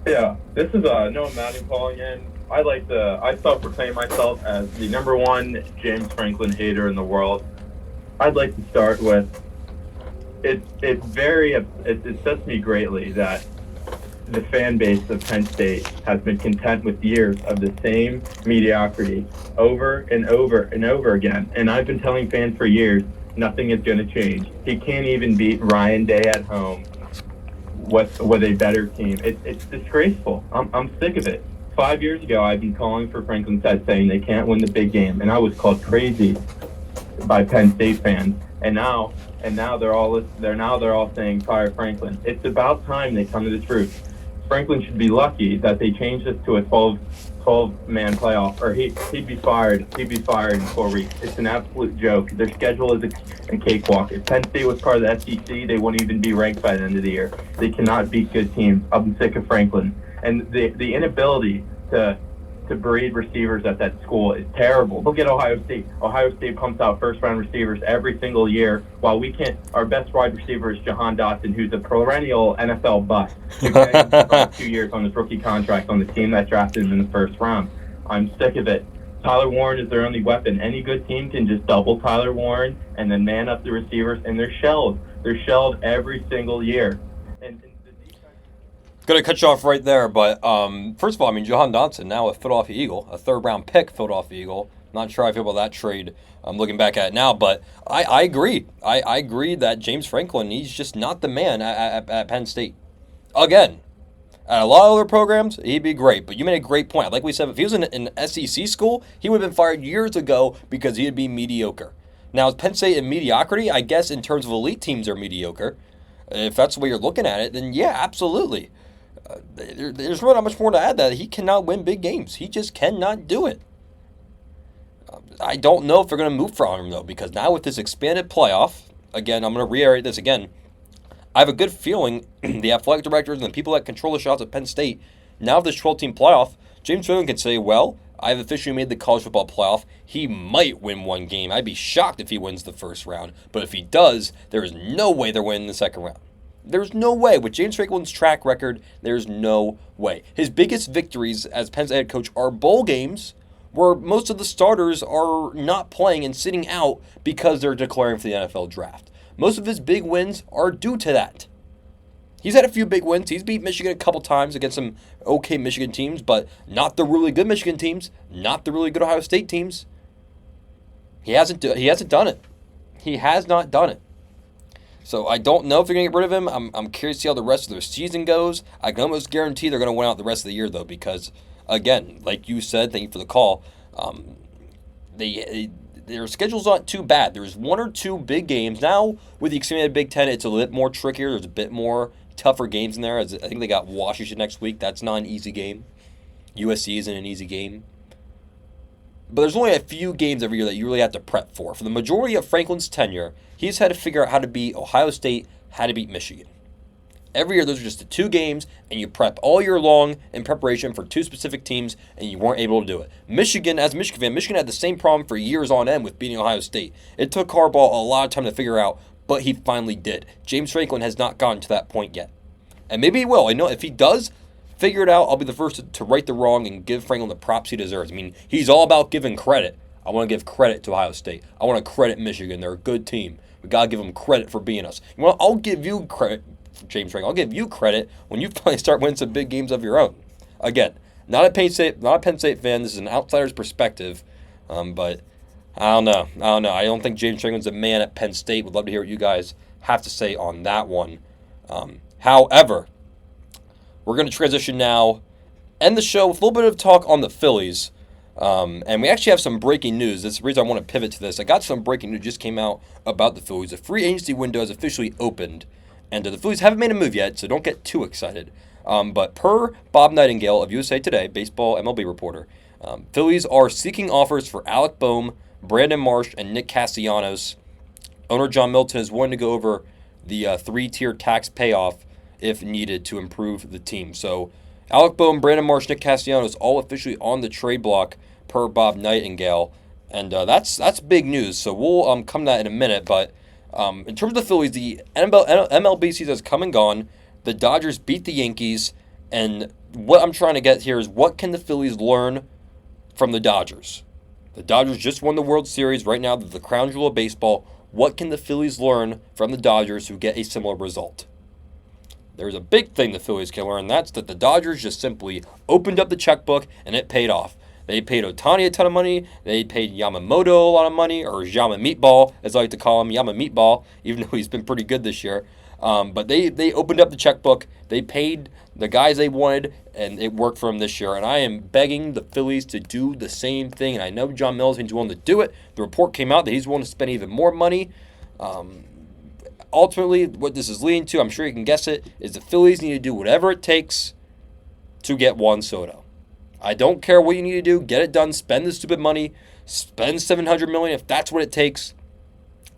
Yeah, this is Noah Madden calling in. I self-proclaim myself as the number one James Franklin hater in the world. I'd like to start with, it sets me greatly that the fan base of Penn State has been content with years of the same mediocrity over and over and over again. And I've been telling fans for years, nothing is going to change. He can't even beat Ryan Day at home with a better team. It's disgraceful. I'm sick of it. 5 years ago, I've been calling for Franklin's head, saying they can't win the big game, and I was called crazy by Penn State fans. And now they're all saying fire Franklin. It's about time they come to the truth. Franklin should be lucky that they changed this to a 12-man playoff, or he'd be fired. He'd be fired in 4 weeks. It's an absolute joke. Their schedule is a cakewalk. If Penn State was part of the SEC, they wouldn't even be ranked by the end of the year. They cannot beat good teams. I'm sick of Franklin. And the inability to breed receivers at that school is terrible. Look at Ohio State. Ohio State pumps out first-round receivers every single year, while we can't. Our best wide receiver is Jahan Dotson, who's a perennial NFL bust. He's getting 2 years on his rookie contract on the team that drafted him in the first round. I'm sick of it. Tyler Warren is their only weapon. Any good team can just double Tyler Warren and then man up the receivers, and they're shelled. They're shelled every single year. Going to cut you off right there, but first of all, I mean, Jahan Dotson, now a Philadelphia Eagle, a third-round pick Philadelphia Eagle. Not sure how I feel about that trade. I'm looking back at it now, but I agree. I agree that James Franklin, he's just not the man at Penn State. Again, at a lot of other programs, he'd be great, but you made a great point. Like we said, if he was in an SEC school, he would have been fired years ago because he'd be mediocre. Now, is Penn State in mediocrity? I guess in terms of elite teams are mediocre. If that's the way you're looking at it, then yeah, absolutely. There's really not much more to add that he cannot win big games. He just cannot do it. I don't know if they're going to move from him, though, because now with this expanded playoff, again, I'm going to reiterate this again, I have a good feeling the athletic directors and the people that control the shots at Penn State, now with this 12-team playoff, James Franklin can say, well, I've officially made the college football playoff. He might win one game. I'd be shocked if he wins the first round. But if he does, there is no way they're winning the second round. There's no way. With James Franklin's track record, there's no way. His biggest victories as Penn State head coach are bowl games where most of the starters are not playing and sitting out because they're declaring for the NFL draft. Most of his big wins are due to that. He's had a few big wins. He's beat Michigan a couple times against some okay Michigan teams, but not the really good Michigan teams, not the really good Ohio State teams. He hasn't done it. He has not done it. So I don't know if they're going to get rid of him. I'm curious to see how the rest of their season goes. I can almost guarantee they're going to win out the rest of the year, though, because, again, like you said, thank you for the call, their schedule's not too bad. There's one or two big games. Now, with the expanded Big Ten, it's a little bit more trickier. There's a bit more tougher games in there. I think they got Washington next week. That's not an easy game. USC isn't an easy game. But there's only a few games every year that you really have to prep for. For the majority of Franklin's tenure, he's had to figure out how to beat Ohio State, how to beat Michigan. Every year, those are just the two games, and you prep all year long in preparation for two specific teams, and you weren't able to do it. Michigan, as a Michigan fan, Michigan had the same problem for years on end with beating Ohio State. It took Harbaugh a lot of time to figure out, but he finally did. James Franklin has not gotten to that point yet. And maybe he will. I know if he does figure it out, I'll be the first to right the wrong and give Franklin the props he deserves. I mean, he's all about giving credit. I want to give credit to Ohio State. I want to credit Michigan. They're a good team. We got to give them credit for being us. Well, I'll give you credit, James Franklin. I'll give you credit when you finally start winning some big games of your own. Again, not a Penn State fan. This is an outsider's perspective, but I don't know. I don't think James Franklin's a man at Penn State. Would love to hear what you guys have to say on that one. However, we're going to transition now, end the show with a little bit of talk on the Phillies. And we actually have some breaking news. That's the reason I want to pivot to this. I got some breaking news just came out about the Phillies. The free agency window has officially opened, and the Phillies haven't made a move yet, so don't get too excited. But per Bob Nightingale of USA Today, baseball MLB reporter, Phillies are seeking offers for Alec Boehm, Brandon Marsh, and Nick Castellanos. Owner John Milton is willing to go over the three-tier tax payoff if needed to improve the team. So Alec Boehm, Brandon Marsh, Nick Castellanos all officially on the trade block per Bob Nightingale. And that's big news. So we'll come to that in a minute. But in terms of the Phillies, the MLB season has come and gone. The Dodgers beat the Yankees. And what I'm trying to get here is, what can the Phillies learn from the Dodgers? The Dodgers just won the World Series. Right now, they're the crown jewel of baseball. What can the Phillies learn from the Dodgers who get a similar result? There's a big thing the Phillies can learn. That's that the Dodgers just simply opened up the checkbook and it paid off. They paid Ohtani a ton of money. They paid Yamamoto a lot of money, or Yama Meatball, as I like to call him, Yama Meatball, even though he's been pretty good this year. But they opened up the checkbook. They paid the guys they wanted, and it worked for them this year. And I am begging the Phillies to do the same thing. And I know John Milton's willing to do it. The report came out that he's willing to spend even more money. Ultimately, what this is leading to, I'm sure you can guess it, is the Phillies need to do whatever it takes to get Juan Soto. I don't care what you need to do. Get it done. Spend the stupid money. Spend $700 million if that's what it takes.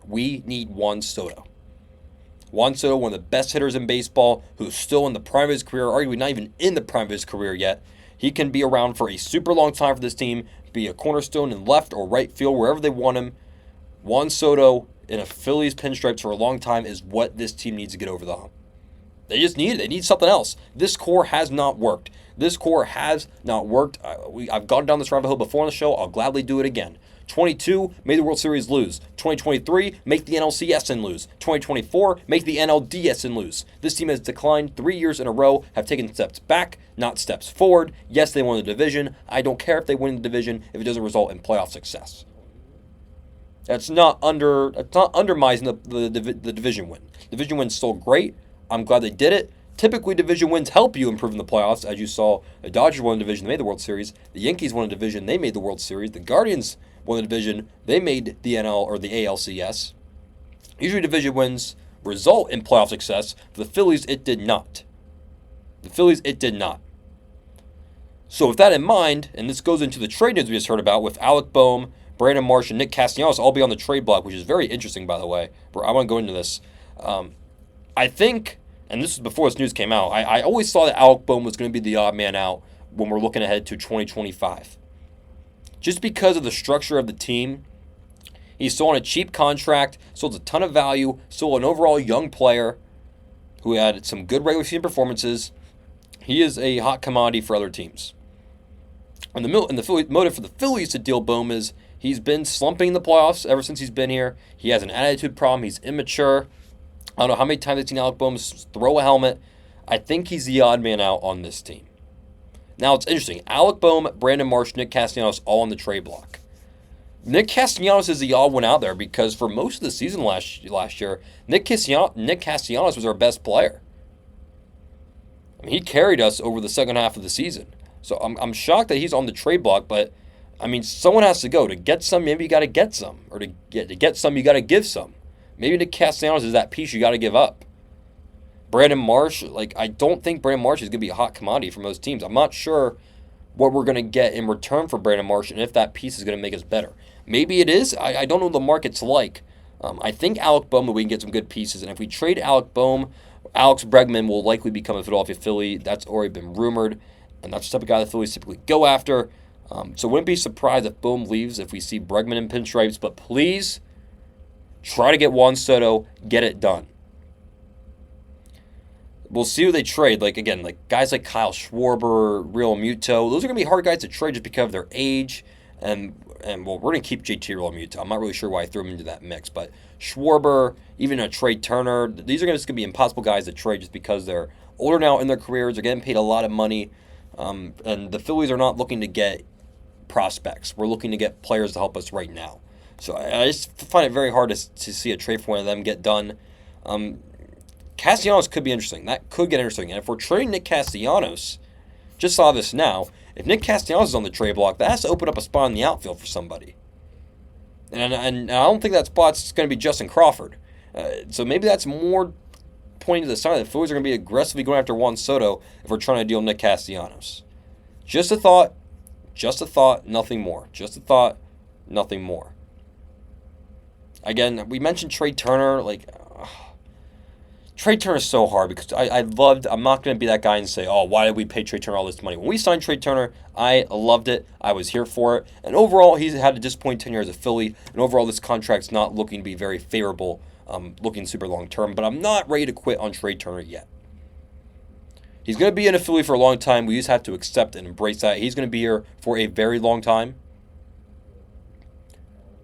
We need Juan Soto. Juan Soto, one of the best hitters in baseball, who's still in the prime of his career, arguably not even in the prime of his career yet. He can be around for a super long time for this team, be a cornerstone in left or right field, wherever they want him. Juan Soto in a Phillies pinstripes for a long time is what this team needs to get over the hump. They just need it. They need something else. This core has not worked. I've gone down this rabbit hole before on the show. I'll gladly do it again. 22, make the World Series lose. 2023, make the NLCS and lose. 2024, make the NLDS and lose. This team has declined 3 years in a row, have taken steps back, not steps forward. Yes, they won the division. I don't care if they win the division if it doesn't result in playoff success. That's not undermining the division win. Division win's still great. I'm glad they did it. Typically, division wins help you improve in the playoffs. As you saw, the Dodgers won the division, they made the World Series. The Yankees won a division, they made the World Series. The Guardians won the division, they made the NL or the ALCS. Usually, division wins result in playoff success. For the Phillies, it did not. So with that in mind, and this goes into the trade news we just heard about with Alec Boehm, Brandon Marsh, and Nick Castellanos all be on the trade block, which is very interesting, by the way. I want to go into this. I think, and this was before this news came out, I always thought that Alec Boehm was going to be the odd man out when we're looking ahead to 2025. Just because of the structure of the team, he's still on a cheap contract, still has a ton of value, still an overall young player who had some good regular season performances. He is a hot commodity for other teams. And the motive for the Phillies to deal Boehm is he's been slumping in the playoffs ever since he's been here. He has an attitude problem. He's immature. I don't know how many times I've seen Alec Boehm throw a helmet. I think he's the odd man out on this team. Now, it's interesting. Alec Boehm, Brandon Marsh, Nick Castellanos all on the trade block. Nick Castellanos is the odd one out there because for most of the season last year, Nick Castellanos was our best player. I mean, he carried us over the second half of the season. So I'm shocked that he's on the trade block, but I mean, someone has to go. To get some, maybe you got to get some. Or to get some, you got to give some. Maybe Nick Castellanos is that piece you got to give up. Brandon Marsh, I don't think Brandon Marsh is going to be a hot commodity for most teams. I'm not sure what we're going to get in return for Brandon Marsh and if that piece is going to make us better. Maybe it is. I don't know what the market's like. I think Alec Boehm, we can get some good pieces. And if we trade Alec Boehm, Alex Bregman will likely become a Philadelphia Philly. That's already been rumored. And that's the type of guy the Phillies typically go after. So wouldn't be surprised if Boehm leaves if we see Bregman in pinstripes. But please try to get Juan Soto. Get it done. We'll see who they trade. Guys like Kyle Schwarber, Real Muto. Those are going to be hard guys to trade just because of their age. And we're going to keep JT Real Muto. I'm not really sure why I threw him into that mix. But Schwarber, even a Trey Turner, these are just going to be impossible guys to trade just because they're older now in their careers. They're getting paid a lot of money. And the Phillies are not looking to get prospects. We're looking to get players to help us right now. So I just find it very hard to see a trade for one of them get done. Castellanos could be interesting. That could get interesting. And if we're trading Nick Castellanos, just saw this now, if Nick Castellanos is on the trade block, that has to open up a spot in the outfield for somebody. And I don't think that spot's going to be Justin Crawford. So maybe that's more pointing to the sign that the Phillies are going to be aggressively going after Juan Soto if we're trying to deal Nick Castellanos. Just a thought, nothing more. Just a thought, nothing more. Again, we mentioned Trey Turner. Trey Turner is so hard because I'm not going to be that guy and say, oh, why did we pay Trey Turner all this money? When we signed Trey Turner, I loved it. I was here for it. And overall, he's had a disappointing tenure as a Philly. And overall, this contract's not looking to be very favorable, looking super long term. But I'm not ready to quit on Trey Turner yet. He's going to be in a Philly for a long time. We just have to accept and embrace that. He's going to be here for a very long time.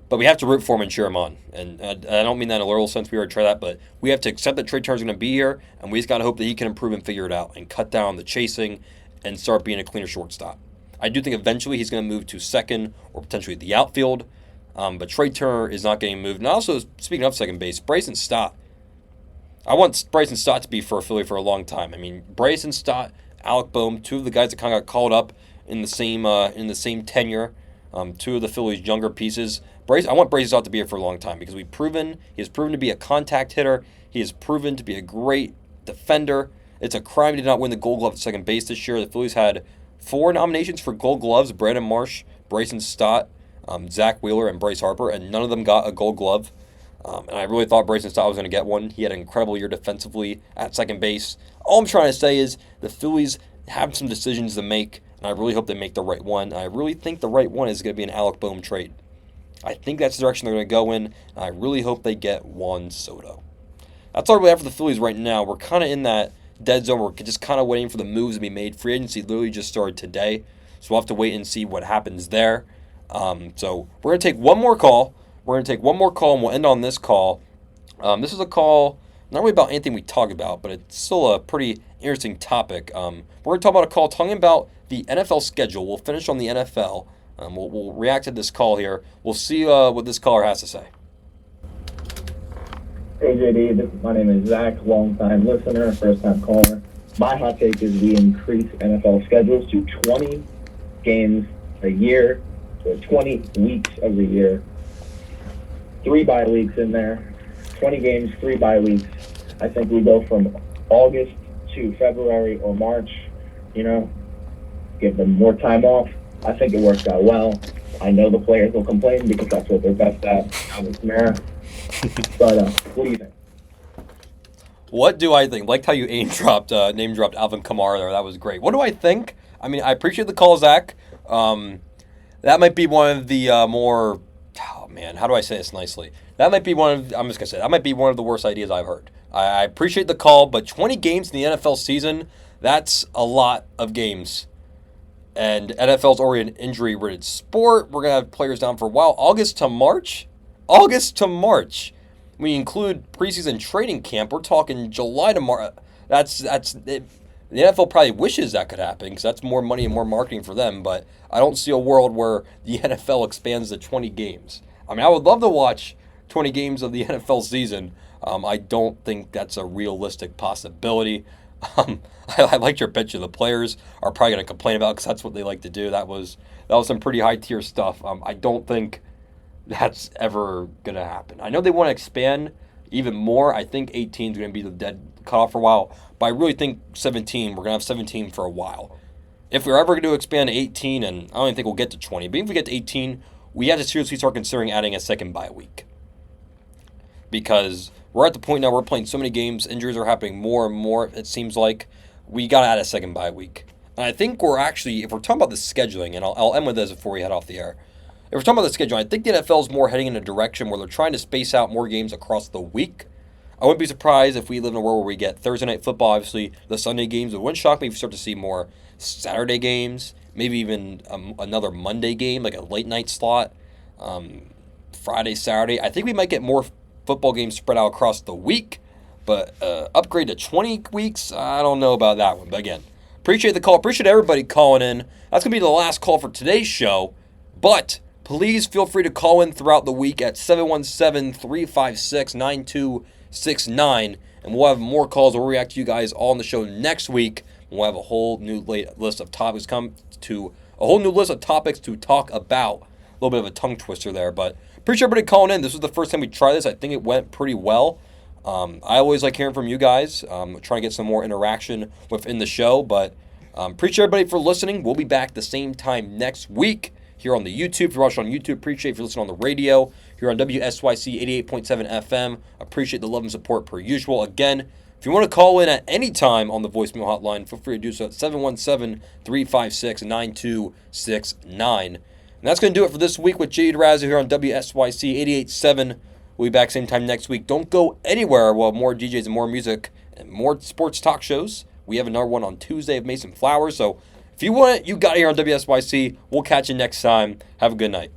But we have to root for him and cheer him on. And I don't mean that in a literal sense. We already tried that. But we have to accept that Trey Turner's going to be here. And we just got to hope that he can improve and figure it out. And cut down the chasing and start being a cleaner shortstop. I do think eventually he's going to move to second or potentially the outfield. But Trey Turner is not getting moved. And also, speaking of second base, Bryson Stott. I want Bryson Stott to be for a Philly for a long time. I mean, Bryson Stott, Alec Boehm, two of the guys that kind of got called up in the same tenure. Two of the Phillies' younger pieces. I want Bryson Stott to be here for a long time because he has proven to be a contact hitter. He has proven to be a great defender. It's a crime he did not win the Gold Glove at second base this year. The Phillies had 4 nominations for Gold Gloves: Brandon Marsh, Bryson Stott, Zach Wheeler, and Bryce Harper, and none of them got a Gold Glove. And I really thought Bryson Stott was going to get one. He had an incredible year defensively at second base. All I'm trying to say is the Phillies have some decisions to make, and I really hope they make the right one. I really think the right one is going to be an Alec Boehm trade. I think that's the direction they're going to go in, and I really hope they get Juan Soto. That's all we have for the Phillies right now. We're kind of in that dead zone. We're just kind of waiting for the moves to be made. Free agency literally just started today, so we'll have to wait and see what happens there. So we're going to take one more call. And we'll end on this call. This is a call not really about anything we talked about, but it's still a pretty interesting topic. We're going to talk about a call talking about the NFL schedule. We'll finish on the NFL. We'll react to this call here. We'll see what this caller has to say. Hey, JD. My name is Zach, long-time listener, first-time caller. My hot take is we increase NFL schedules to 20 games a year, so 20 weeks of the year. 3 bye weeks in there, 20 games, 3 bye weeks. I think we go from August to February or March, give them more time off. I think it works out well. I know the players will complain because that's what they're best at, Alvin Kamara. But what do you think? What do I think? Liked how you name dropped Alvin Kamara there. That was great. What do I think? I mean, I appreciate the call, Zach. That might be one of the more... Oh, man, how do I say this nicely? That might be one of the worst ideas I've heard. I appreciate the call, but 20 games in the NFL season, that's a lot of games. And NFL's already an injury-ridden sport. We're going to have players down for a while. August to March. We include preseason training camp. We're talking July to March. That's it. The NFL probably wishes that could happen because that's more money and more marketing for them. But I don't see a world where the NFL expands to 20 games. I mean, I would love to watch 20 games of the NFL season. I don't think that's a realistic possibility. I liked your picture. The players are probably going to complain about because that's what they like to do. That was some pretty high tier stuff. I don't think that's ever going to happen. I know they want to expand even more. I think 18 is going to be the dead cutoff for a while, but I really think 17. We're going to have 17 for a while. If we're ever going to expand to 18, and I don't even think we'll get to 20, but if we get to 18, we have to seriously start considering adding a second bye week. Because we're at the point now we're playing so many games, injuries are happening more and more, it seems like. We got to add a second bye week. And I think we're actually, if we're talking about the scheduling, and I'll end with this before we head off the air. If we're talking about the schedule, I think the NFL is more heading in a direction where they're trying to space out more games across the week. I wouldn't be surprised if we live in a world where we get Thursday night football, obviously the Sunday games. It wouldn't shock me if we start to see more Saturday games, maybe even another Monday game, like a late night slot, Friday, Saturday. I think we might get more football games spread out across the week, but upgrade to 20 weeks, I don't know about that one. But again, appreciate the call. Appreciate everybody calling in. That's going to be the last call for today's show, but Please feel free to call in throughout the week at 717-356-9269, and we'll have more calls. We'll react to you guys all on the show next week. We'll have a whole new list of topics to talk about. A little bit of a tongue twister there, but appreciate everybody calling in. This was the first time we tried this. I think it went pretty well. I always like hearing from you guys. Trying to get some more interaction within the show, but appreciate everybody for listening. We'll be back the same time next week here on the YouTube. If you're watching on YouTube, appreciate if you're listening on the radio here on WSYC 88.7 FM. Appreciate the love and support per usual. Again, if you want to call in at any time on the voicemail hotline, feel free to do so at 717-356-9269. And that's going to do it for this week with JD Dorazio here on WSYC 88.7. We'll be back same time next week. Don't go anywhere. We'll have more DJs and more music and more sports talk shows. We have another one on Tuesday of Mason Flowers. So if you want it, you got it here on WSYC. We'll catch you next time. Have a good night.